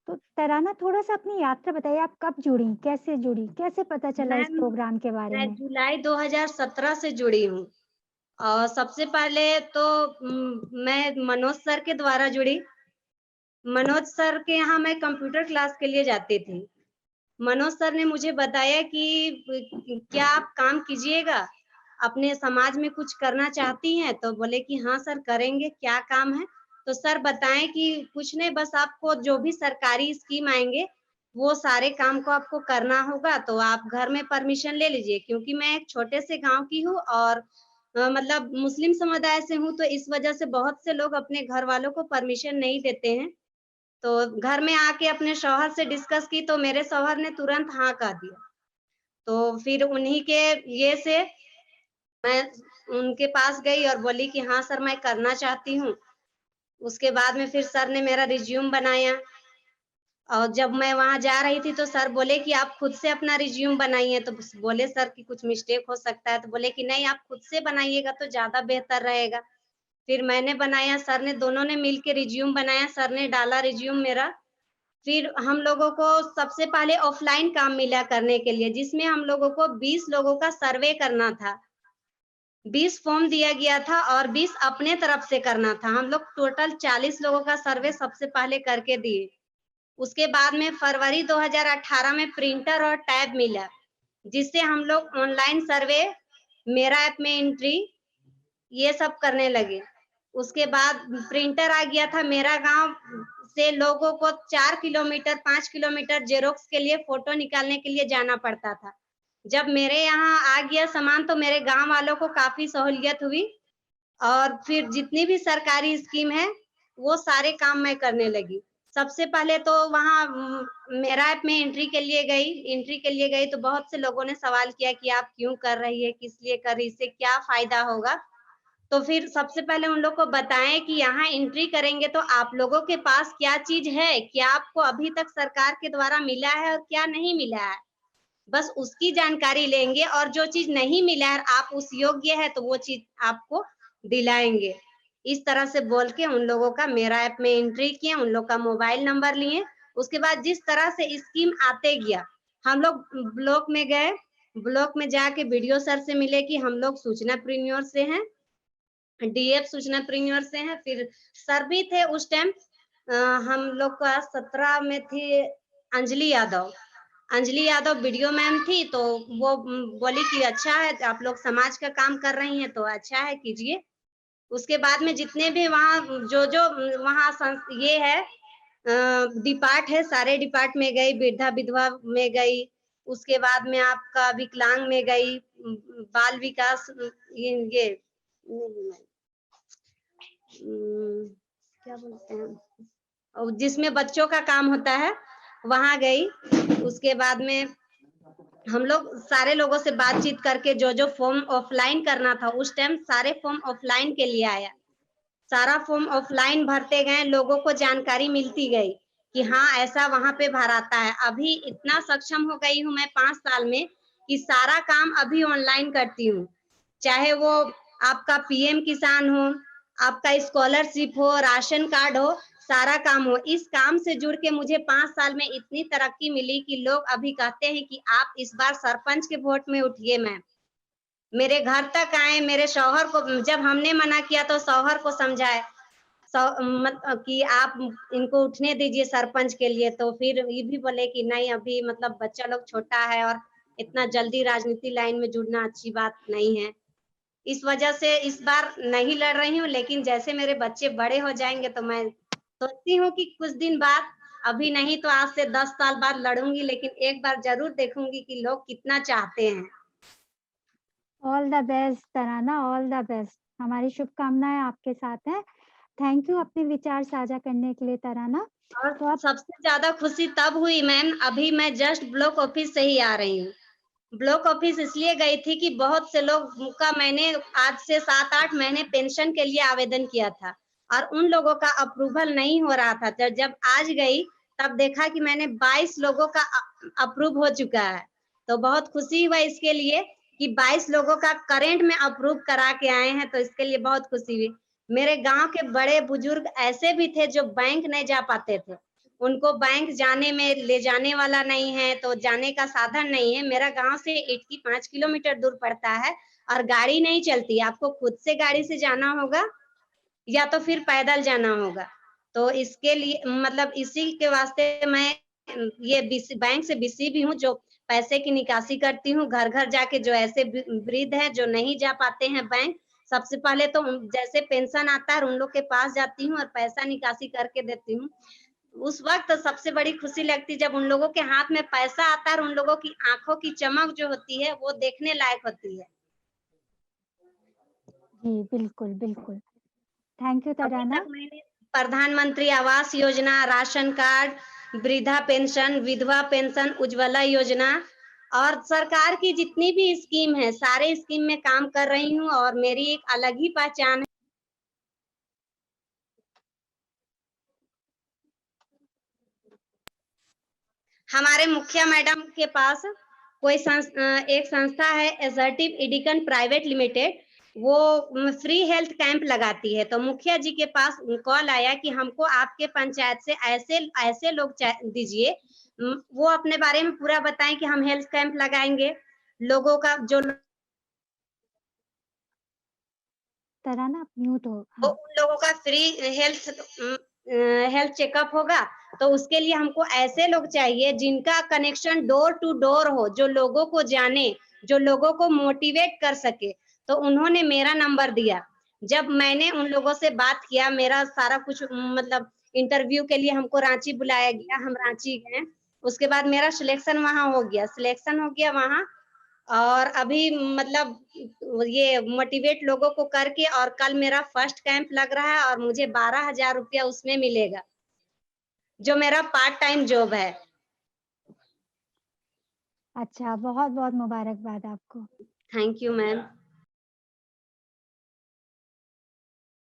तो तराना थोड़ा-सा अपनी यात्रा बताइए, आप कब जुड़ी? कैसे जुड़ी? कैसे पता चला इस मैं प्रोग्राम के बारे मैं में? जुलाई 2017 से जुड़ी हूँ। सबसे पहले तो मैं मनोज सर के द्वारा जुड़ी। मनोज सर के यहाँ मैं कंप्यूटर क्लास के लिए जाती थी। मनोज सर ने मुझे बताया कि क्या आप काम कीजिएगा? अपने समाज में कुछ करना चाहती हैं? तो बोले कि हाँ सर करेंगे, क्या काम है? तो सर बताएँ कि कुछ नहीं बस आपको जो भी सरकारी स्कीम आएँगे, वो सारे काम को आपको करना होगा, तो आप घर में परमिशन ले लीजिए क्योंकि मैं एक छोटे से गाँव की हूँ और मतलब मुस्लिम समुदाय से हूँ, तो इस वजह से बहुत से लोग अपने घर वालों को परमिशन नहीं देते हैं। तो घर में आके अपने शौहर से डिस्कस की तो मेरे शौहर ने तुरंत हाँ कह दिया। तो फिर उन्हीं के ये से मैं उनके पास गई और बोली कि हाँ सर मैं करना चाहती हूँ। उसके बाद में फिर सर ने मेरा रिज़्यूम बनाया और जब मैं वहाँ जा रही थी तो सर बोले कि आप खुद से अपना रिज़्यूम बनाइए, तो बस बोले सर कि कुछ मिस्टेक हो सकता है, तो बोले कि नहीं आप खुद से बनाइएगा तो ज़्यादा बेहतर रहेगा। फिर मैंने बनाया, सर ने दोनों ने मिल के रिज़्यूम बनाया, सर ने डाला रिज़्यूम मेरा। फिर हम लोगों को सबसे पहले ऑफ़लाइन काम मिला करने के लिए, जिसमें हम लोगों को 20 लोगों का सर्वे करना था। 20 फ़ॉर्म दिया गया था और 20 अपने तरफ से करना था। हम लोग टोटल 40 लोगों का सर्वे सबसे पहले करके दिए। उसके बाद में फरवरी 2018 में प्रिंटर और टैब मिला, जिससे हम लोग ऑनलाइन सर्वे, मेरा ऐप में एंट्री, ये सब करने लगे। उसके बाद प्रिंटर आ गया था, मेरा गाँव से लोगों को 4 किलोमीटर, 5 किलोमीटर ज़ेरॉक्स के लिए फ़ोटो निकालने के लिए जाना पड़ता था। जब मेरे यहाँ आ गया सामान तो मेरे गाँव वालों को काफ़ी सहूलियत हुई और फिर जितनी भी सरकारी स्कीम है, वो सारे काम मैं करने लगी। सबसे पहले तो वहाँ मेरा ऐप में एंट्री के लिए गई तो बहुत से लोगों ने सवाल किया कि आप क्यों कर रही है? किस लिए कर रही है? इससे क्या फ़ायदा होगा? तो फिर सबसे पहले उन लोग को बताएँ कि यहाँ एंट्री करेंगे तो आप लोगों के पास क्या चीज़ है? क्या आपको अभी तक सरकार के द्वारा मिला है और क्या नहीं मिला है? बस उसकी जानकारी लेंगे और जो चीज़ नहीं मिला है, आप उस योग्य है तो वो चीज़ आपको दिलाएँगे। इस तरह से बोल के उन लोगों का मेरा ऐप में एंट्री किए, उन लोग का मोबाइल नंबर लिए। उसके बाद जिस तरह से स्कीम आते गया, हम लोग ब्लॉक में गए, ब्लॉक में जाके बीडीओ सर से मिले कि हम लोग सूचना प्रीन्योर से हैं, डीएफ सूचना प्रीन्योर से हैं, फिर सर भी थे उस टाइम। हम लोग का 17 में थी अंजलि यादव। अंजलि यादव बीडीओ मैम थी, तो वो बोली कि अच्छा है, आप लोग समाज का काम कर रही हैं, तो अच्छा है, कीजिए। उसके बाद में जितने भी वहाँ जो-जो वहाँ ये है डिपार्ट है, सारे डिपार्ट में गई, वृद्धा-विधवा में गई, उसके बाद में आपका विकलांग में गई, बाल विकास ये क्या बोलते हैं और जिसमें बच्चों का काम होता है, वहाँ गई। उसके बाद में हम लोग सारे लोगों से बातचीत करके जो-जो फ़ॉर्म ऑफ़लाइन करना था, उस टाइम सारे फ़ॉर्म ऑफ़लाइन के लिए आया। सारा फ़ॉर्म ऑफ़लाइन भरते गए, लोगों को जानकारी मिलती गई कि हाँ, ऐसा वहाँ पे भराता है। अभी इतना सक्षम हो गई हूँ मैं 5 साल में कि सारा काम अभी ऑनलाइन करती हूँ। चाहे वो आपका पीएम किसान हो, आपका स्कॉलरशिप हो, राशन कार्ड हो, सारा काम हो। इस काम से जुड़ के मुझे 5 साल में इतनी तरक्की मिली कि लोग अभी कहते हैं कि आप इस बार सरपंच के वोट में उठिए मैम। मेरे घर तक आए, मेरे शौहर को जब हमने मना किया तो शौहर को समझाए। कि आप इनको उठने दीजिए सरपंच के लिए, तो फिर ये भी बोले कि नहीं अभी मतलब बच्चा लोग छोटा है और इतना जल्दी राजनीति लाइन में जुड़ना अच्छी बात नहीं है। इस वजह से इस बार नहीं लड़ रही हूँ, लेकिन जैसे मेरे बच्चे बड़े हो जाएँगे तो मैं सोचती हूँ कि कुछ दिन बाद, अभी नहीं तो आज से 10 साल बाद लड़ूँगी, लेकिन एक बार ज़रूर देखूँगी कि लोग कितना चाहते हैं। All the best Tarana, all the best. हमारी शुभकामनाएँ आपके साथ हैं। थैंक यू अपने विचार साझा करने के लिए तराना। और तो अब सबसे ज़्यादा खुशी तब हुई मैम, अभी मैं जस्ट ब्लॉक ऑफिस से ही आ रही हूँ। ब्लॉक ऑफिस इसलिए गई थी कि बहुत से लोग का मैंने आज से 7-8 महीने पेंशन के लिए आवेदन किया था और उन लोगों का अप्रूवल नहीं हो रहा था। तो जब आज गई, तब देखा कि मैंने 22 लोगों का अप्रूव हो चुका है। तो बहुत खुशी हुआ इसके लिए कि 22 लोगों का करंट में अप्रूव करा के आए हैं, तो इसके लिए बहुत खुशी हुई। मेरे गाँव के बड़े-बुजुर्ग ऐसे भी थे जो बैंक नहीं जा पाते थे। उनको बैंक जाने में ले जाने वाला नहीं है, तो जाने का साधन नहीं है। मेरा गाँव से 85 किलोमीटर दूर पड़ता है और गाड़ी नहीं चलती। आपको खुद से गाड़ी से जाना होगा या तो फिर पैदल जाना होगा। तो इसके लिए मतलब इसी के वास्ते मैं ये बैंक से बीसी भी हूँ, जो पैसे की निकासी करती हूँ। घर-घर जाके जो ऐसे वृद्ध हैं, जो नहीं जा पाते हैं बैंक, सबसे पहले तो जैसे पेंशन आता है उन लोग के पास जाती हूँ और पैसा निकासी करके देती हूँ। उस वक़्त सबसे बड़ी खुशी लगती है जब उन लोगों के हाथ में पैसा आता है और उन लोगों की आँखों की चमक जो होती है, वो देखने लायक होती है। जी, बिल्कुल, बिल्कुल। थैंक यू अभी तराना। तक मैंने प्रधानमंत्री आवास योजना, राशन कार्ड, वृद्धा पेंशन, विधवा पेंशन, उज्ज्वला योजना और सरकार की जितनी भी स्कीम है, सारे स्कीम में काम कर रही हूँ और मेरी एक अलग ही पहचान है। हमारे मुखिया मैडम के पास एक संस्था है असर्टिव एडिकन प्राइवेट लिमिटेड, वो फ्री हेल्थ कैंप लगाती है। तो मुखिया जी के पास कॉल आया कि हमको आपके पंचायत से ऐसे ऐसे लोग दीजिए, वो अपने बारे में पूरा बताएं कि हम हेल्थ कैंप लगाएंगे। लोगों का जो तराना आप म्यूट हो। तो हाँ। उन लोगों का फ्री हेल्थ चेकअप होगा। तो उसके लिए हमको ऐसे लोग चाहिए जिनका कनेक्शन डोर टू डोर हो, जो लोगों को जाने, जो लोगों को मोटिवेट कर सके। तो उन्होंने मेरा नंबर दिया। जब मैंने उन लोगों से बात किया, मेरा सारा कुछ मतलब इंटरव्यू के लिए हमको रांची बुलाया गया, हम रांची गए। उसके बाद मेरा सिलेक्शन वहाँ हो गया, सिलेक्शन हो गया वहाँ। और अभी मतलब ये मोटिवेट लोगों को करके और कल मेरा फर्स्ट कैंप लग रहा है और मुझे 12,000 रुपया उसमें मिलेगा, जो मेरा पार्ट टाइम जॉब है। अच्छा, बहुत-बहुत मुबारकबाद आपको। Thank you ma'am.